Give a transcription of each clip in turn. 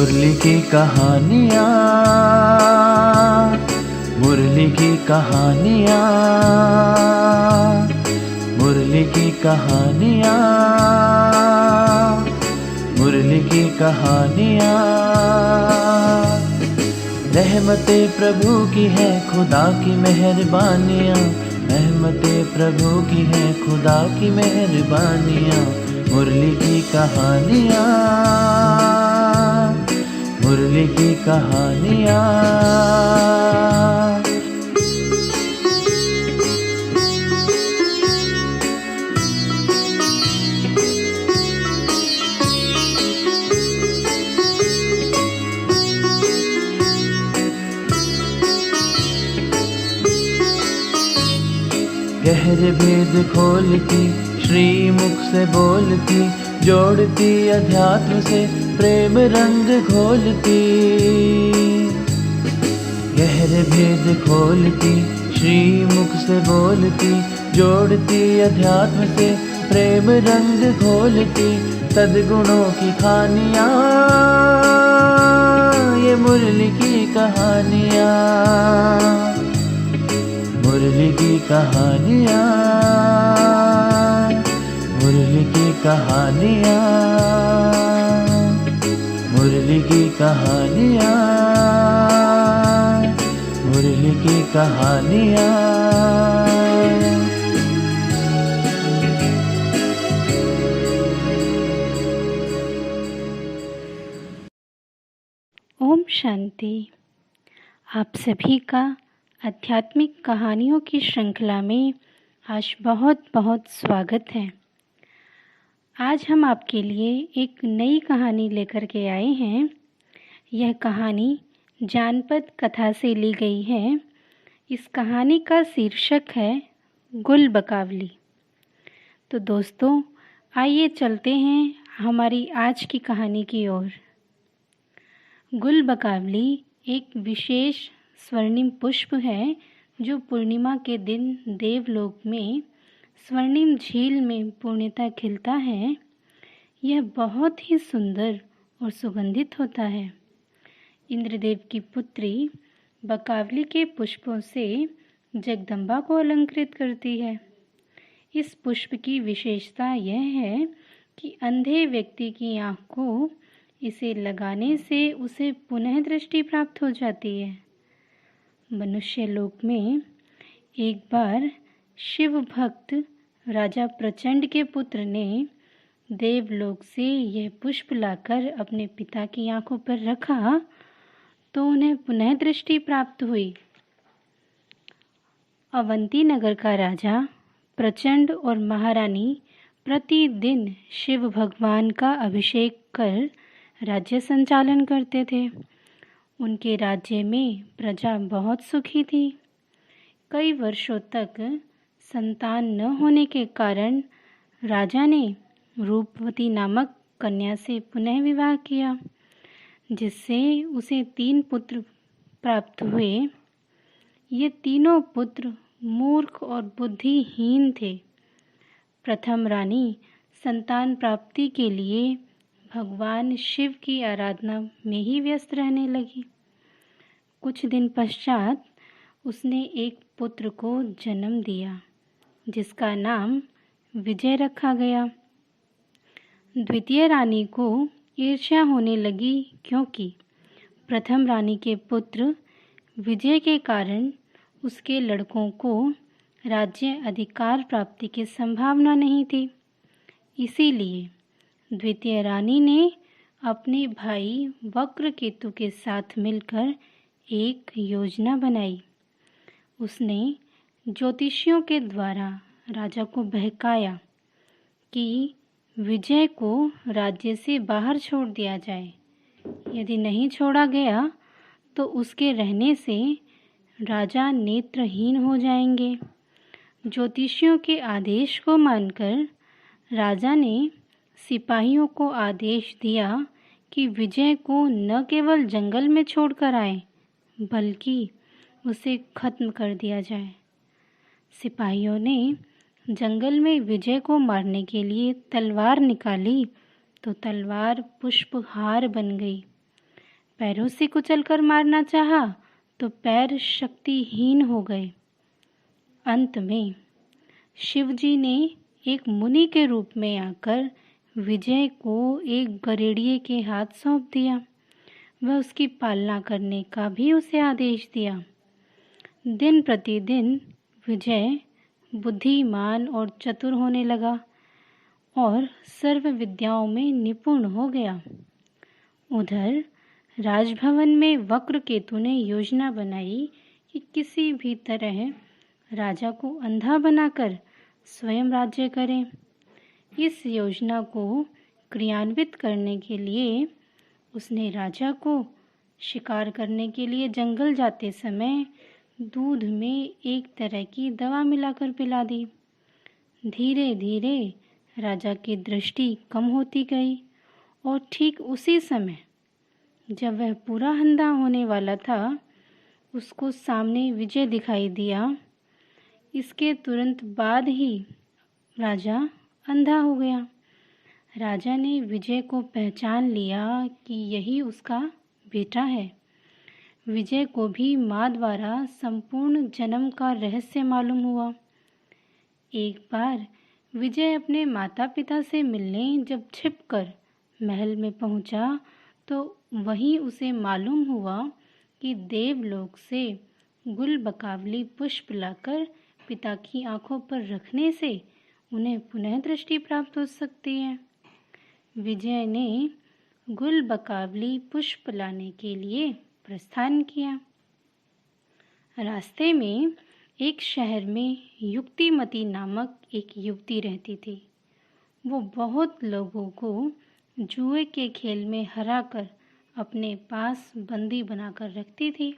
मुरली की कहानियाँ, मुरली की कहानियाँ, मुरली की कहानियाँ, मुरली की कहानियाँ। रहमते प्रभु की है खुदा की मेहरबानियाँ, रहमते प्रभु की है खुदा की मेहरबानियाँ। मुरली की कहानियाँ, मुरली की कहानियाँ। गहरे भेद खोलती, श्री मुख से बोलती, जोड़ती अध्यात्म से प्रेम रंग घोलती। गहरे भेद खोलती, श्री मुख से बोलती, जोड़ती अध्यात्म से प्रेम रंग घोलती। सद्गुणों की खानियाँ, ये मुरली की कहानियाँ, मुरली की कहानियाँ, मुरली की कहानियाँ, मुरली की कहानियाँ, मुरली की कहानियाँ। ओम शांति। आप सभी का आध्यात्मिक कहानियों की श्रृंखला में आज बहुत बहुत स्वागत है। आज हम आपके लिए एक नई कहानी लेकर के आए हैं। यह कहानी जानपद कथा से ली गई है। इस कहानी का शीर्षक है गुल बकावली। तो दोस्तों, आइए चलते हैं हमारी आज की कहानी की ओर। गुल बकावली एक विशेष स्वर्णिम पुष्प है जो पूर्णिमा के दिन देवलोक में स्वर्णिम झील में पूर्णतः खिलता है। यह बहुत ही सुंदर और सुगंधित होता है। इंद्रदेव की पुत्री बकावली के पुष्पों से जगदम्बा को अलंकृत करती है। इस पुष्प की विशेषता यह है कि अंधे व्यक्ति की आँख को इसे लगाने से उसे पुनः दृष्टि प्राप्त हो जाती है। मनुष्य लोक में एक बार शिव भक्त राजा प्रचंड के पुत्र ने देवलोक से यह पुष्प लाकर अपने पिता की आंखों पर रखा तो उन्हें पुनः दृष्टि प्राप्त हुई। अवंती नगर का राजा प्रचंड और महारानी प्रतिदिन शिव भगवान का अभिषेक कर राज्य संचालन करते थे। उनके राज्य में प्रजा बहुत सुखी थी। कई वर्षों तक संतान न होने के कारण राजा ने रूपवती नामक कन्या से पुनः विवाह किया, जिससे उसे 3 पुत्र प्राप्त हुए। ये तीनों पुत्र मूर्ख और बुद्धिहीन थे। प्रथम रानी संतान प्राप्ति के लिए भगवान शिव की आराधना में ही व्यस्त रहने लगी। कुछ दिन पश्चात उसने एक पुत्र को जन्म दिया, जिसका नाम विजय रखा गया। द्वितीय रानी को ईर्ष्या होने लगी, क्योंकि प्रथम रानी के पुत्र विजय के कारण उसके लड़कों को राज्य अधिकार प्राप्ति की संभावना नहीं थी। इसीलिए द्वितीय रानी ने अपने भाई वक्रकेतु के साथ मिलकर एक योजना बनाई। उसने ज्योतिषियों के द्वारा राजा को बहकाया कि विजय को राज्य से बाहर छोड़ दिया जाए। यदि नहीं छोड़ा गया तो उसके रहने से राजा नेत्रहीन हो जाएंगे। ज्योतिषियों के आदेश को मानकर राजा ने सिपाहियों को आदेश दिया कि विजय को न केवल जंगल में छोड़कर आए, बल्कि उसे खत्म कर दिया जाए। सिपाहियों ने जंगल में विजय को मारने के लिए तलवार निकाली तो तलवार पुष्पहार बन गई। पैरों से कुचलकर मारना चाहा तो पैर शक्तिहीन हो गए। अंत में शिवजी ने एक मुनि के रूप में आकर विजय को एक गरेड़िए के हाथ सौंप दिया। वह उसकी पालना करने का भी उसे आदेश दिया। दिन प्रतिदिन विजय बुद्धिमान और चतुर होने लगा और सर्व विद्याओं में निपुण हो गया। उधर राजभवन में वक्रकेतु ने योजना बनाई कि किसी भी तरह राजा को अंधा बनाकर स्वयं राज्य करें। इस योजना को क्रियान्वित करने के लिए उसने राजा को शिकार करने के लिए जंगल जाते समय दूध में एक तरह की दवा मिलाकर पिला दी। धीरे धीरे राजा की दृष्टि कम होती गई और ठीक उसी समय जब वह पूरा अंधा होने वाला था, उसको सामने विजय दिखाई दिया। इसके तुरंत बाद ही राजा अंधा हो गया। राजा ने विजय को पहचान लिया कि यही उसका बेटा है। विजय को भी माँ द्वारा संपूर्ण जन्म का रहस्य मालूम हुआ। एक बार विजय अपने माता पिता से मिलने जब छिपकर महल में पहुंचा तो वहीं उसे मालूम हुआ कि देवलोक से गुलबकावली पुष्प लाकर पिता की आंखों पर रखने से उन्हें पुनः दृष्टि प्राप्त हो सकती है। विजय ने गुलबकावली पुष्प लाने के लिए प्रस्थान किया। रास्ते में एक शहर में युक्तिमती नामक एक युवती रहती थी। वो बहुत लोगों को जुए के खेल में हराकर अपने पास बंदी बनाकर रखती थी।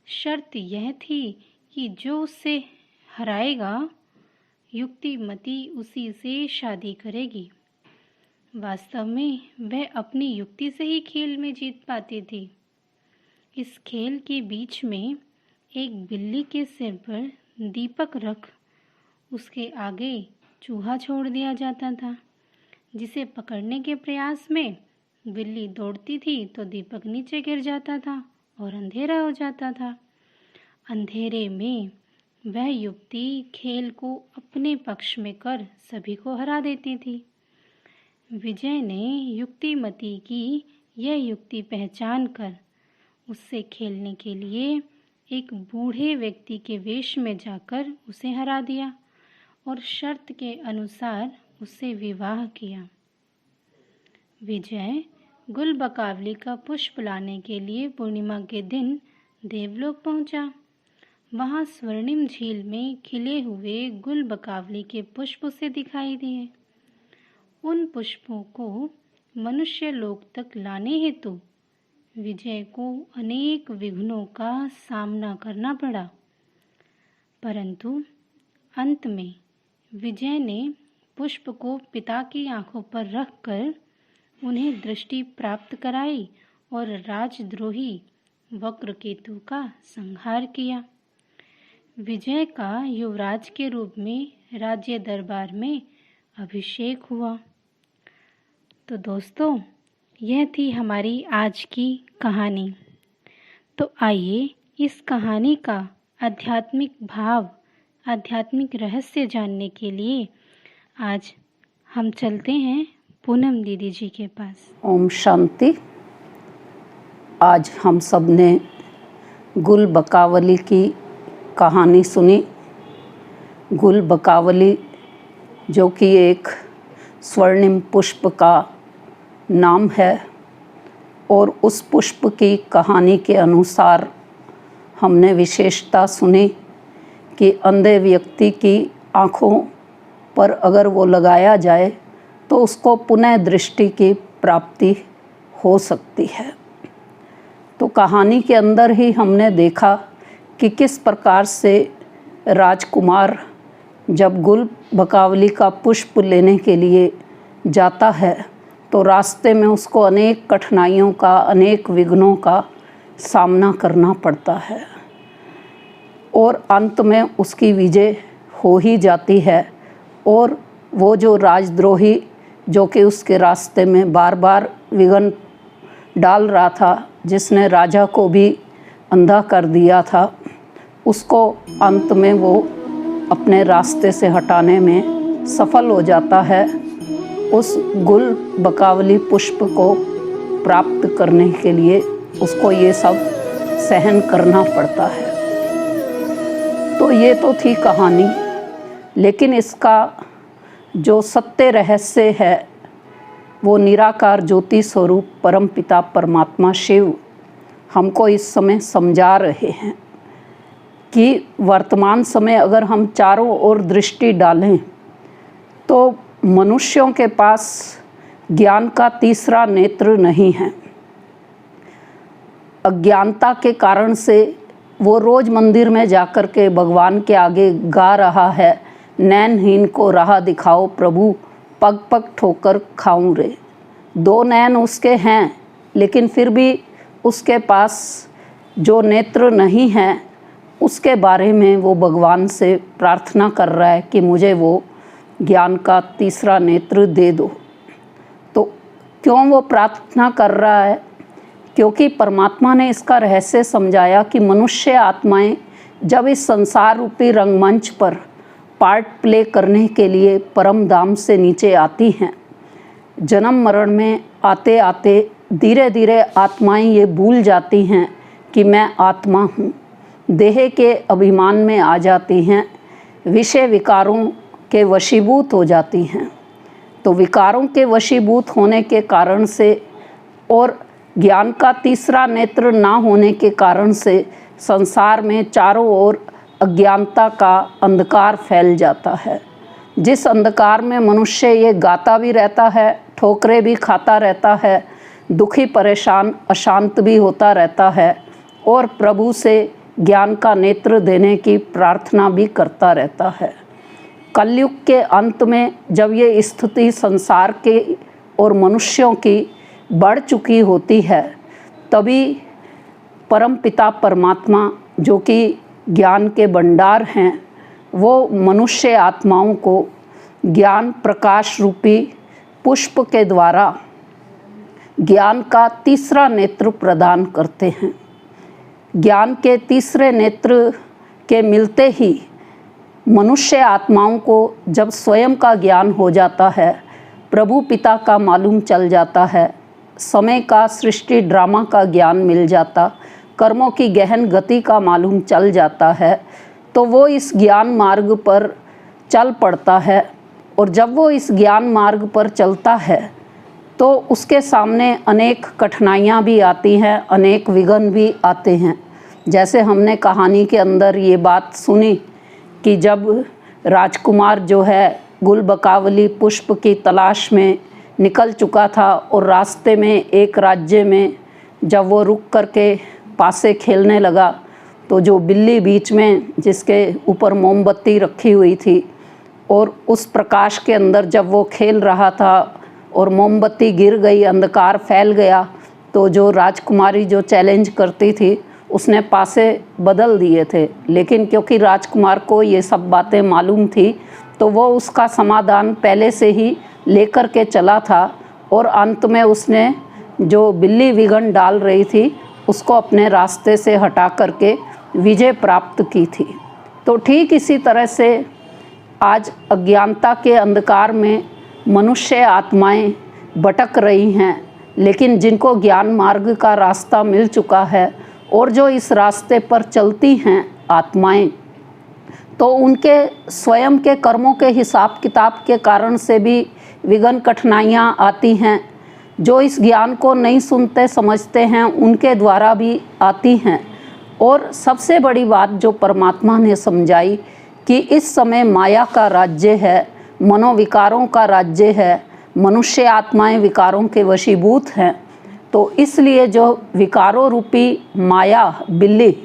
शर्त यह थी कि जो उससे हराएगा, युक्तिमती उसी से शादी करेगी। वास्तव में वह अपनी युक्ति से ही खेल में जीत पाती थी। इस खेल के बीच में एक बिल्ली के सिर पर दीपक रख उसके आगे चूहा छोड़ दिया जाता था, जिसे पकड़ने के प्रयास में बिल्ली दौड़ती थी तो दीपक नीचे गिर जाता था और अंधेरा हो जाता था। अंधेरे में वह युवती खेल को अपने पक्ष में कर सभी को हरा देती थी। विजय ने युक्तिमती की यह युक्ति पहचान कर उससे खेलने के लिए एक बूढ़े व्यक्ति के वेश में जाकर उसे हरा दिया और शर्त के अनुसार उससे विवाह किया। विजय गुलबकावली का पुष्प लाने के लिए पूर्णिमा के दिन देवलोक पहुंचा। वहां स्वर्णिम झील में खिले हुए गुलबकावली के पुष्प उसे दिखाई दिए। उन पुष्पों को मनुष्य लोक तक लाने हेतु विजय को अनेक विघ्नों का सामना करना पड़ा, परंतु अंत में विजय ने पुष्प को पिता की आंखों पर रखकर उन्हें दृष्टि प्राप्त कराई और राजद्रोही वक्रकेतु का संहार किया। विजय का युवराज के रूप में राज्य दरबार में अभिषेक हुआ। तो दोस्तों, यह थी हमारी आज की कहानी। तो आइए इस कहानी का आध्यात्मिक भाव, आध्यात्मिक रहस्य जानने के लिए आज हम चलते हैं पूनम दीदी जी के पास। ओम शांति। आज हम सब ने गुलबकावली की कहानी सुनी। गुलबकावली जो कि एक स्वर्णिम पुष्प का नाम है और उस पुष्प की कहानी के अनुसार हमने विशेषता सुनी कि अंधे व्यक्ति की आँखों पर अगर वो लगाया जाए तो उसको पुनः दृष्टि की प्राप्ति हो सकती है। तो कहानी के अंदर ही हमने देखा कि किस प्रकार से राजकुमार जब गुलबकावली का पुष्प लेने के लिए जाता है तो रास्ते में उसको अनेक कठिनाइयों का, अनेक विघ्नों का सामना करना पड़ता है और अंत में उसकी विजय हो ही जाती है। और वो जो राजद्रोही जो कि उसके रास्ते में बार बार विघ्न डाल रहा था, जिसने राजा को भी अंधा कर दिया था, उसको अंत में वो अपने रास्ते से हटाने में सफल हो जाता है। उस गुल बकावली पुष्प को प्राप्त करने के लिए उसको ये सब सहन करना पड़ता है। तो ये तो थी कहानी, लेकिन इसका जो सत्य रहस्य है वो निराकार ज्योति स्वरूप परमपिता परमात्मा शिव हमको इस समय समझा रहे हैं कि वर्तमान समय अगर हम चारों ओर दृष्टि डालें तो मनुष्यों के पास ज्ञान का तीसरा नेत्र नहीं है। अज्ञानता के कारण से वो रोज़ मंदिर में जाकर के भगवान के आगे गा रहा है, नैनहीन को राह दिखाओ प्रभु, पग पग ठोकर खाऊं रे। दो नैन उसके हैं, लेकिन फिर भी उसके पास जो नेत्र नहीं है उसके बारे में वो भगवान से प्रार्थना कर रहा है कि मुझे वो ज्ञान का तीसरा नेत्र दे दो। तो क्यों वो प्रार्थना कर रहा है? क्योंकि परमात्मा ने इसका रहस्य समझाया कि मनुष्य आत्माएं जब इस संसार रूपी रंगमंच पर पार्ट प्ले करने के लिए परम धाम से नीचे आती हैं, जन्म मरण में आते आते धीरे धीरे आत्माएं ये भूल जाती हैं कि मैं आत्मा हूँ, देह के अभिमान में आ जाती हैं, विषय विकारों के वशीभूत हो जाती हैं। तो विकारों के वशीभूत होने के कारण से और ज्ञान का तीसरा नेत्र ना होने के कारण से संसार में चारों ओर अज्ञानता का अंधकार फैल जाता है। जिस अंधकार में मनुष्य ये गाता भी रहता है, ठोकरें भी खाता रहता है, दुखी परेशान अशांत भी होता रहता है और प्रभु से ज्ञान का नेत्र देने की प्रार्थना भी करता रहता है। कलयुग के अंत में जब ये स्थिति संसार के और मनुष्यों की बढ़ चुकी होती है, तभी परम पिता परमात्मा जो कि ज्ञान के भंडार हैं, वो मनुष्य आत्माओं को ज्ञान प्रकाश रूपी पुष्प के द्वारा ज्ञान का तीसरा नेत्र प्रदान करते हैं। ज्ञान के तीसरे नेत्र के मिलते ही मनुष्य आत्माओं को जब स्वयं का ज्ञान हो जाता है, प्रभु पिता का मालूम चल जाता है, समय का सृष्टि ड्रामा का ज्ञान मिल जाता, कर्मों की गहन गति का मालूम चल जाता है, तो वो इस ज्ञान मार्ग पर चल पड़ता है। और जब वो इस ज्ञान मार्ग पर चलता है तो उसके सामने अनेक कठिनाइयाँ भी आती हैं, अनेक विघ्न भी आते हैं। जैसे हमने कहानी के अंदर ये बात सुनी कि जब राजकुमार जो है गुल बकावली पुष्प की तलाश में निकल चुका था और रास्ते में एक राज्य में जब वो रुक करके पासे खेलने लगा, तो जो बिल्ली बीच में जिसके ऊपर मोमबत्ती रखी हुई थी और उस प्रकाश के अंदर जब वो खेल रहा था और मोमबत्ती गिर गई, अंधकार फैल गया, तो जो राजकुमारी जो चैलेंज करती थी उसने पासे बदल दिए थे। लेकिन क्योंकि राजकुमार को ये सब बातें मालूम थी तो वो उसका समाधान पहले से ही लेकर के चला था और अंत में उसने जो बिल्ली विघ्न डाल रही थी उसको अपने रास्ते से हटा करके विजय प्राप्त की थी। तो ठीक इसी तरह से आज अज्ञानता के अंधकार में मनुष्य आत्माएं भटक रही हैं, लेकिन जिनको ज्ञान मार्ग का रास्ता मिल चुका है और जो इस रास्ते पर चलती हैं आत्माएं, तो उनके स्वयं के कर्मों के हिसाब किताब के कारण से भी विघ्न कठिनाइयाँ आती हैं। जो इस ज्ञान को नहीं सुनते समझते हैं उनके द्वारा भी आती हैं। और सबसे बड़ी बात जो परमात्मा ने समझाई कि इस समय माया का राज्य है, मनोविकारों का राज्य है, मनुष्य आत्माएं विकारों के वशीभूत हैं। तो इसलिए जो विकारों रूपी माया बिल्ली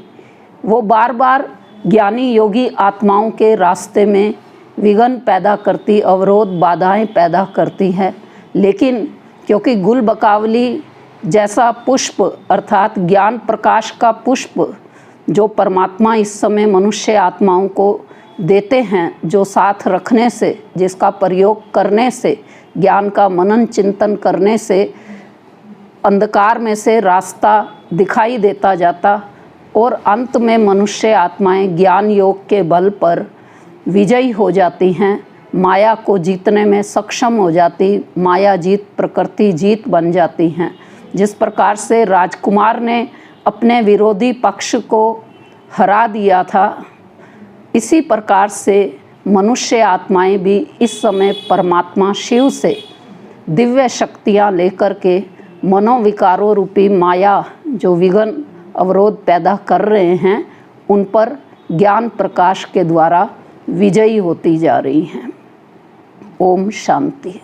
वो बार बार ज्ञानी योगी आत्माओं के रास्ते में विघ्न पैदा करती, अवरोध बाधाएं पैदा करती है। लेकिन क्योंकि गुल बकावली जैसा पुष्प अर्थात ज्ञान प्रकाश का पुष्प जो परमात्मा इस समय मनुष्य आत्माओं को देते हैं, जो साथ रखने से, जिसका प्रयोग करने से, ज्ञान का मनन चिंतन करने से अंधकार में से रास्ता दिखाई देता जाता और अंत में मनुष्य आत्माएं ज्ञान योग के बल पर विजयी हो जाती हैं, माया को जीतने में सक्षम हो जाती, माया जीत प्रकृति जीत बन जाती हैं। जिस प्रकार से राजकुमार ने अपने विरोधी पक्ष को हरा दिया था, इसी प्रकार से मनुष्य आत्माएं भी इस समय परमात्मा शिव से दिव्य शक्तियां लेकर के मनोविकारों रूपी माया जो विघ्न अवरोध पैदा कर रहे हैं, उन पर ज्ञान प्रकाश के द्वारा विजयी होती जा रही हैं। ओम शांति।